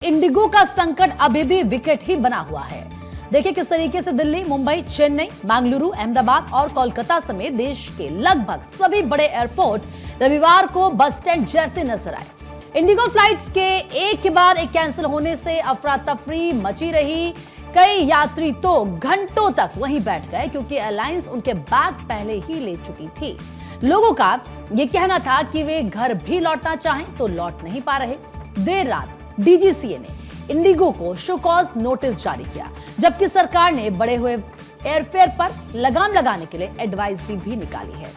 Indigo का संकट अभी भी विकट ही बना हुआ है। देखिए किस तरीके से दिल्ली, मुंबई, चेन्नई, बेंगलुरु, अहमदाबाद और कोलकाता समेत देश के लगभग सभी बड़े एयरपोर्ट रविवार को बस स्टैंड जैसे नजर आए। इंडिगो फ्लाइट्स के एक के बाद एक कैंसिल होने से अफरा तफरी मची रही। कई यात्री तो घंटों तक वहीं बैठ गए क्योंकि एयरलाइंस उनके बैग पहले ही ले चुकी थी। लोगों का यह कहना था कि वे घर भी लौटना चाहें तो लौट नहीं पा रहे। देर रात डीजीसीए ने इंडिगो को शो कॉज नोटिस जारी किया, जबकि सरकार ने बढ़े हुए एयरफेयर पर लगाम लगाने के लिए एडवाइजरी भी निकाली है।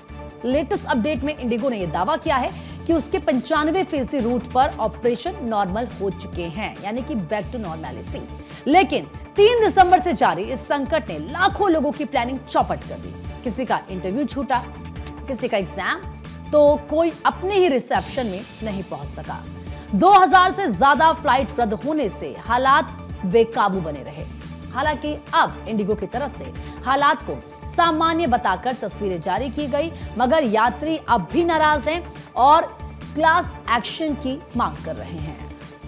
लेटेस्ट अपडेट में इंडिगो ने यह दावा किया है कि उसके 95% रूट पर ऑपरेशन नॉर्मल हो चुके हैं, यानी कि बैक टू नॉर्मैलिटी। लेकिन 3 दिसंबर से जारी इस संकट ने लाखों लोगों की प्लानिंग चौपट कर दी। किसी का इंटरव्यू छूटा, किसी का एग्जाम, तो कोई अपने ही रिसेप्शन में नहीं पहुंच सका। 2000 से ज्यादा फ्लाइट रद्द होने से हालात बेकाबू बने रहे। हालांकि अब इंडिगो की तरफ से हालात को सामान्य बताकर तस्वीरें जारी की गई, मगर यात्री अब भी नाराज हैं और क्लास एक्शन की मांग कर रहे हैं।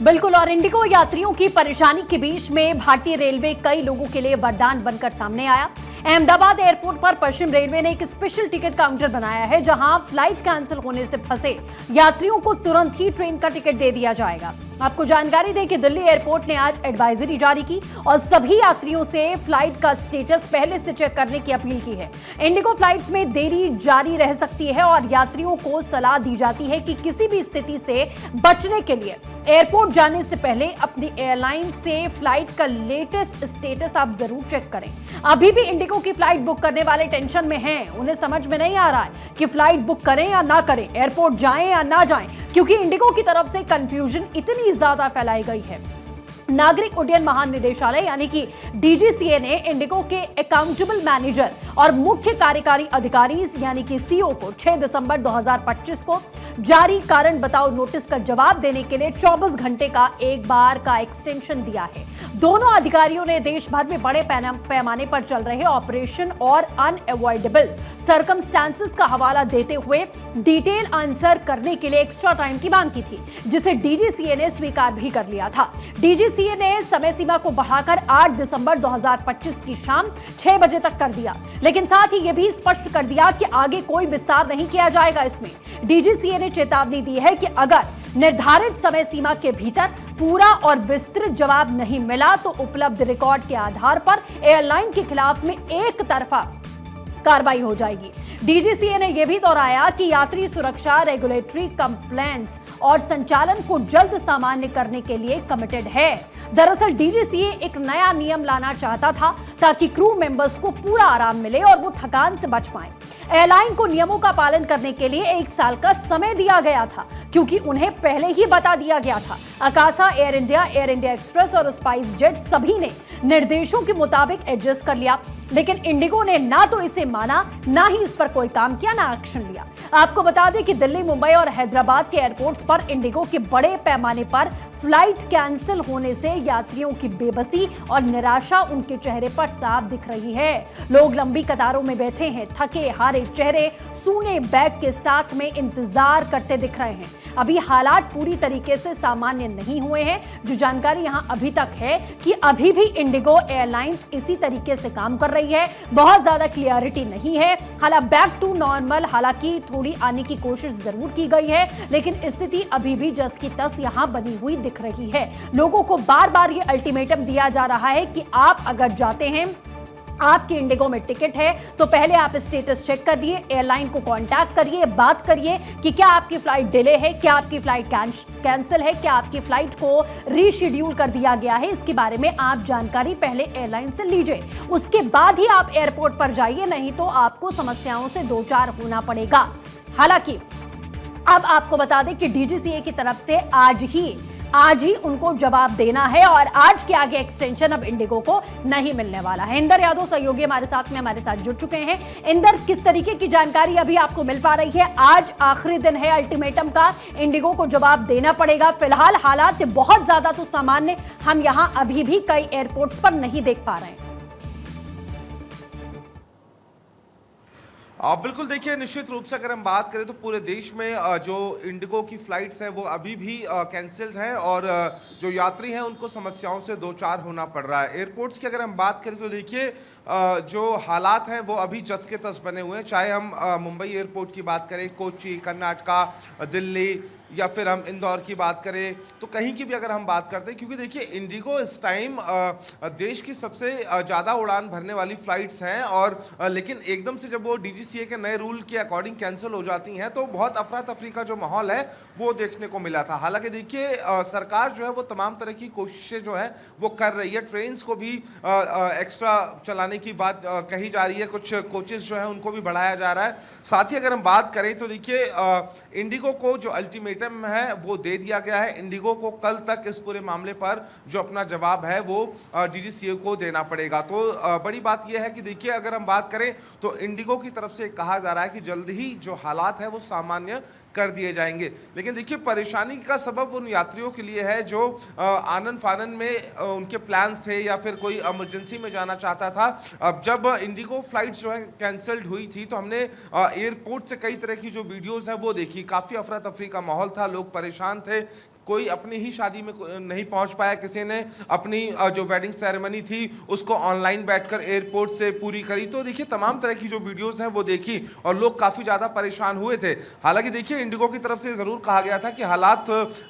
बिल्कुल, और इंडिगो यात्रियों की परेशानी के बीच में भारतीय रेलवे कई लोगों के लिए वरदान बनकर सामने आया। अहमदाबाद एयरपोर्ट पर पश्चिम रेलवे ने एक स्पेशल टिकट काउंटर बनाया है, जहां फ्लाइट कैंसिल होने से फंसे यात्रियों को तुरंत ही ट्रेन का टिकट दे दिया जाएगा। आपको जानकारी दें कि दिल्ली एयरपोर्ट ने आज एडवाइजरी जारी की और सभी यात्रियों से फ्लाइट का स्टेटस पहले से चेक करने की अपील की है। इंडिगो फ्लाइट्स में देरी जारी रह सकती है और यात्रियों को सलाह दी जाती है कि किसी भी स्थिति से बचने के लिए एयरपोर्ट जाने से पहले अपनी एयरलाइन से फ्लाइट का लेटेस्ट स्टेटस आप जरूर चेक करें। अभी भी इंडिगो की फ्लाइट बुक करने वाले टेंशन में हैं। उन्हें समझ में नहीं आ रहा है कि फ्लाइट बुक करें या ना करें, एयरपोर्ट जाएं या ना जाएं, क्योंकि इंडिगो की तरफ से कंफ्यूजन इतनी ज्यादा फैलाई गई है। नागरिक उड्डयन महानिदेशालय यानी कि डीजीसीए ने इंडिगो के अकाउंटेबल मैनेजर और मुख्य कार्यकारी अधिकारी यानी कि सीओ को 6 दिसंबर 2025 को जारी कारण बताओ नोटिस का जवाब देने के लिए 24 घंटे का एक बार का एक्सटेंशन दिया है। दोनों अधिकारियों ने देश भर में बड़े पैमाने पर चल रहे ऑपरेशन और अनअवॉइडेबल सर्कमस्टांसेस का हवाला देते हुए डिटेल आंसर करने के लिए एक्स्ट्रा टाइम की मांग की थी, जिसे डीजीसीए ने स्वीकार भी कर लिया था। डीजीसीए ने समय सीमा को बढ़ाकर 8 दिसंबर 2025 की शाम 6 बजे तक कर दिया, लेकिन साथ ही यह भी स्पष्ट कर दिया कि आगे कोई विस्तार नहीं किया जाएगा। इसमें डीजीसीए ने चेतावनी दी है कि अगर निर्धारित समय सीमा के भीतर पूरा और विस्तृत जवाब नहीं मिला तो उपलब्ध रिकॉर्ड के आधार पर एयरलाइन के खिलाफ में एक तरफा कार्रवाई हो जाएगी। डीजीसीए ने यह भी दोहराया कि यात्री सुरक्षा, रेगुलेटरी कंप्लायंस और संचालन को जल्द सामान्य करने के लिए कमिटेड है। दरअसल डीजीसीए एक नया नियम लाना चाहता था ताकि क्रू मेंबर्स को पूरा आराम मिले और वो थकान से बच पाएं। एयरलाइन को नियमों का पालन करने के लिए 1 साल का समय दिया गया था, क्योंकि उन्हें पहले ही बता दिया गया था। अकासा, एयर इंडिया एक्सप्रेस और स्पाइस जेट सभी ने निर्देशों के मुताबिक एडजस्ट कर लिया, लेकिन इंडिगो ने ना तो इसे माना, ना ही इस पर कोई काम किया, ना एक्शन लिया। आपको बता दें कि दिल्ली, मुंबई और हैदराबाद के एयरपोर्ट्स पर इंडिगो के बड़े पैमाने पर फ्लाइट कैंसिल होने से यात्रियों की बेबसी और निराशा उनके चेहरे पर साफ दिख रही है। लोग लंबी कतारों में बैठे हैं, थके हारे चेहरे सूने बैग के साथ में इंतजार करते दिख रहे हैं। अभी हालात पूरी तरीके से सामान्य नहीं हुए हैं। जो जानकारी यहां अभी तक है कि अभी भी इंडिगो एयरलाइंस इसी तरीके से काम कर रही है, बहुत ज्यादा क्लियरिटी नहीं है। हालांकि बैक टू नॉर्मल हालांकि थोड़ी आने की कोशिश जरूर की गई है, लेकिन स्थिति अभी भी जस की तस यहां बनी हुई दिख रही है। लोगों को बार बार ये अल्टीमेटम दिया जा रहा है कि आप अगर जाते हैं, आपके इंडिगो में टिकट है, तो पहले आप स्टेटस चेक करिए, एयरलाइन को कांटेक्ट करिए, बात करिए कि क्या आपकी फ्लाइट डिले है, क्या आपकी फ्लाइट कैंसिल है, क्या आपकी फ्लाइट को रीशेड्यूल कर दिया गया है। इसके बारे में आप जानकारी पहले एयरलाइन से लीजिए, उसके बाद ही आप एयरपोर्ट पर जाइए, नहीं तो आपको समस्याओं से दो चार होना पड़ेगा। हालांकि अब आपको बता दें कि डीजीसीए की तरफ से आज ही उनको जवाब देना है और आज के आगे एक्सटेंशन अब इंडिगो को नहीं मिलने वाला है। इंदर यादव सहयोगी हमारे साथ जुड़ चुके हैं। इंदर, किस तरीके की जानकारी अभी आपको मिल पा रही है? आज आखिरी दिन है अल्टीमेटम का, इंडिगो को जवाब देना पड़ेगा। फिलहाल हालात बहुत ज्यादा तो सामान्य हम यहां अभी भी कई एयरपोर्ट्स पर नहीं देख पा रहे हैं। बिल्कुल देखिए, निश्चित रूप से अगर हम बात करें तो पूरे देश में जो इंडिगो की फ़्लाइट्स हैं वो अभी भी कैंसल्ड हैं और जो यात्री हैं उनको समस्याओं से दो चार होना पड़ रहा है। एयरपोर्ट्स की अगर हम बात करें तो देखिए जो हालात हैं वो अभी जस के तस बने हुए हैं। चाहे हम मुंबई एयरपोर्ट की बात करें, कोच्चि, कर्नाटका, दिल्ली या फिर हम इंदौर की बात करें, तो कहीं की भी अगर हम बात करते हैं, क्योंकि देखिए इंडिगो इस टाइम देश की सबसे ज़्यादा उड़ान भरने वाली फ़्लाइट्स हैं और लेकिन एकदम से जब वो डीजीसीए के नए रूल के अकॉर्डिंग कैंसिल हो जाती हैं तो बहुत अफरा तफरी का जो माहौल है वो देखने को मिला था। हालांकि देखिए सरकार जो है वो तमाम तरह की कोशिशें जो है वो कर रही है। ट्रेन्स को भी एक्स्ट्रा चलाने की बात कही जा रही है, कुछ कोचेस जो है उनको भी बढ़ाया जा रहा है। साथ ही अगर हम बात करें तो देखिए इंडिगो को जो अल्टीमेटम है वो दे दिया गया है। इंडिगो को कल तक इस पूरे मामले पर जो अपना जवाब है वो डीजीसीए को देना पड़ेगा। तो बड़ी बात यह है कि देखिए अगर हम बात करें तो इंडिगो की तरफ से कहा जा रहा है कि जल्द ही जो हालात है वो सामान्य कर दिए जाएंगे। लेकिन देखिए परेशानी का सबब उन यात्रियों के लिए है जो आनन फानन में उनके प्लान्स थे या फिर कोई इमरजेंसी में जाना चाहता था। अब जब इंडिगो फ्लाइट्स जो है कैंसल्ड हुई थी तो हमने एयरपोर्ट से कई तरह की जो वीडियोस हैं वो देखी। काफ़ी अफरा तफरी का माहौल था, लोग परेशान थे, कोई अपनी ही शादी में नहीं पहुंच पाया, किसी ने अपनी जो वेडिंग सेरेमनी थी उसको ऑनलाइन बैठकर एयरपोर्ट से पूरी करी। तो देखिए तमाम तरह की जो वीडियोस हैं वो देखी और लोग काफ़ी ज़्यादा परेशान हुए थे। हालांकि देखिए इंडिगो की तरफ से ज़रूर कहा गया था कि हालात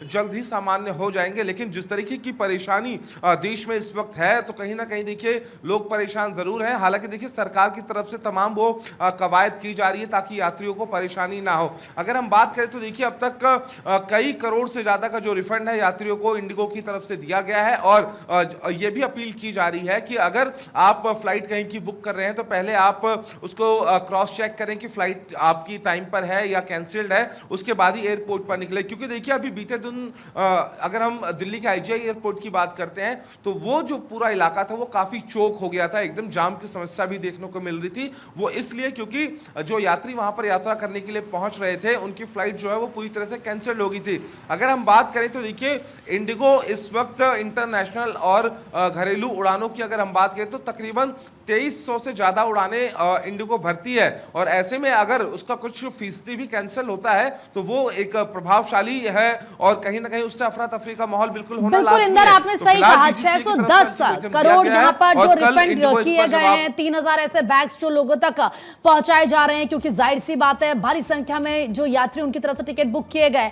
जल्द ही सामान्य हो जाएंगे, लेकिन जिस तरीके की परेशानी देश में इस वक्त है तो कहीं ना कहीं देखिए लोग परेशान ज़रूर हैं। हालांकि देखिए सरकार की तरफ से तमाम वो कवायद की जा रही है ताकि यात्रियों को परेशानी ना हो। अगर हम बात करें तो देखिए अब तक कई करोड़ से ज़्यादा का जो रिफंड है यात्रियों को इंडिगो की तरफ से दिया गया है और यह भी अपील की जा रही है कि अगर आप फ्लाइट कहीं की बुक कर रहे हैं तो पहले आप उसको क्रॉस चेक करें कि फ्लाइट आपकी टाइम पर है या कैंसिल्ड है, उसके बाद ही एयरपोर्ट पर निकले। क्योंकि देखिए अभी बीते दिन अगर हम दिल्ली के आईजीआई एयरपोर्ट की बात करते हैं तो वो जो पूरा इलाका था वो काफ़ी चोक हो गया था, एकदम जाम की समस्या भी देखने को मिल रही थी। वो इसलिए क्योंकि जो यात्री वहां पर यात्रा करने के लिए पहुंच रहे थे उनकी फ्लाइट जो है वो पूरी तरह से कैंसिल हो गई थी। अगर हम बात करें तो देखिए इंडिगो इस वक्त इंटरनेशनल और घरेलू उड़ानों की अगर हम बात करें तो तकरीबन 2300 से ज़्यादा उड़ानें इंडिगो भरती है और ऐसे में अगर उसका कुछ फीसदी भी कैंसिल होता है तो वो एक प्रभावशाली है और कहीं ना कहीं उससे अफरा तफरी का माहौल बिल्कुल होना लाजमी इंदर, है। आपने सही कहा, 610 करोड़ यहाँ पर जो रिफंड किए गए हैं, 3000 ऐसे बैग्स जो लोगों तक पहुंचाए जा रहे हैं, क्योंकि जाहिर सी बात है भारी संख्या में जो यात्री उनकी तरफ से टिकट बुक किए गए।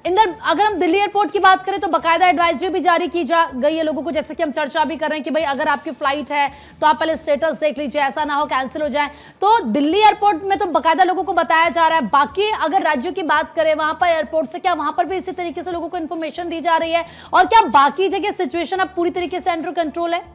इंदर, अगर हम दिल्ली एयरपोर्ट की बात करें तो बाकायदा एडवाइजरी भी जारी की जा गई है लोगों को, जैसे कि हम चर्चा भी कर रहे हैं कि भाई अगर आपकी फ्लाइट है तो आप पहले स्टेटस देख लीजिए, ऐसा ना हो कैंसिल हो जाए। तो दिल्ली एयरपोर्ट में तो बाकायदा लोगों को बताया जा रहा है। बाकी अगर राज्यों की बात करें वहां पर एयरपोर्ट से, क्या वहां पर भी इसी तरीके से लोगों को इंफॉर्मेशन दी जा रही है और क्या बाकी जगह सिचुएशन अब पूरी तरीके से अंडर कंट्रोल है?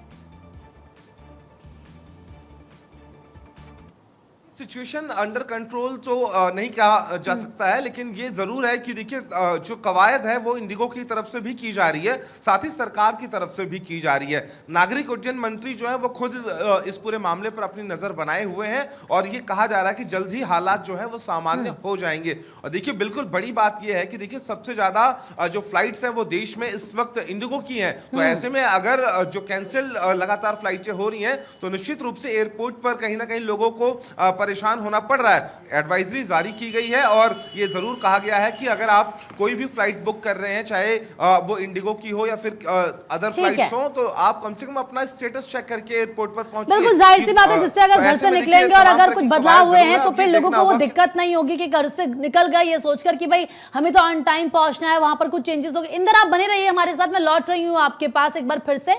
सिचुएशन अंडर कंट्रोल तो नहीं कहा जा सकता है, लेकिन ये जरूर है कि देखिए जो कवायद है वो इंडिगो की तरफ से भी की जा रही है, साथ ही सरकार की तरफ से भी की जा रही है। नागरिक उड्डयन मंत्री जो है वो खुद इस पूरे मामले पर अपनी नजर बनाए हुए हैं और ये कहा जा रहा है कि जल्द ही हालात जो है वो सामान्य हो जाएंगे। और देखिए बिल्कुल बड़ी बात यह है कि देखिए सबसे ज्यादा जो फ्लाइट्स हैं वो देश में इस वक्त इंडिगो की हैं, तो ऐसे में अगर जो कैंसिल लगातार फ्लाइटें हो रही हैं तो निश्चित रूप से एयरपोर्ट पर कहीं ना कहीं लोगों को परेशान होना पड़ रहा है। एडवाइजरी जारी की गई है और ये जरूर कहा गया है कि अगर आप कोई भी फ्लाइट बुक कर रहे हैं, चाहे वो इंडिगो की हो या फिर अदर फ्लाइट्स हो, तो आप कम से कम अपना स्टेटस चेक करके एयरपोर्ट पर पहुंचिए। बिल्कुल जाहिर सी बात है, जिससे अगर घर से निकलेंगे और अगर कुछ बदलाव हुए हैं तो फिर लोगों को वो दिक्कत नहीं होगी कि घर से निकल गए ये सोचकर कि भाई हमें तो ऑन टाइम पहुंचना है, वहां पर कुछ चेंजेस हो गए। इंदर, आप बने रहिए हमारे साथ, मैं लौट रही हूँ आपके पास एक बार फिर से।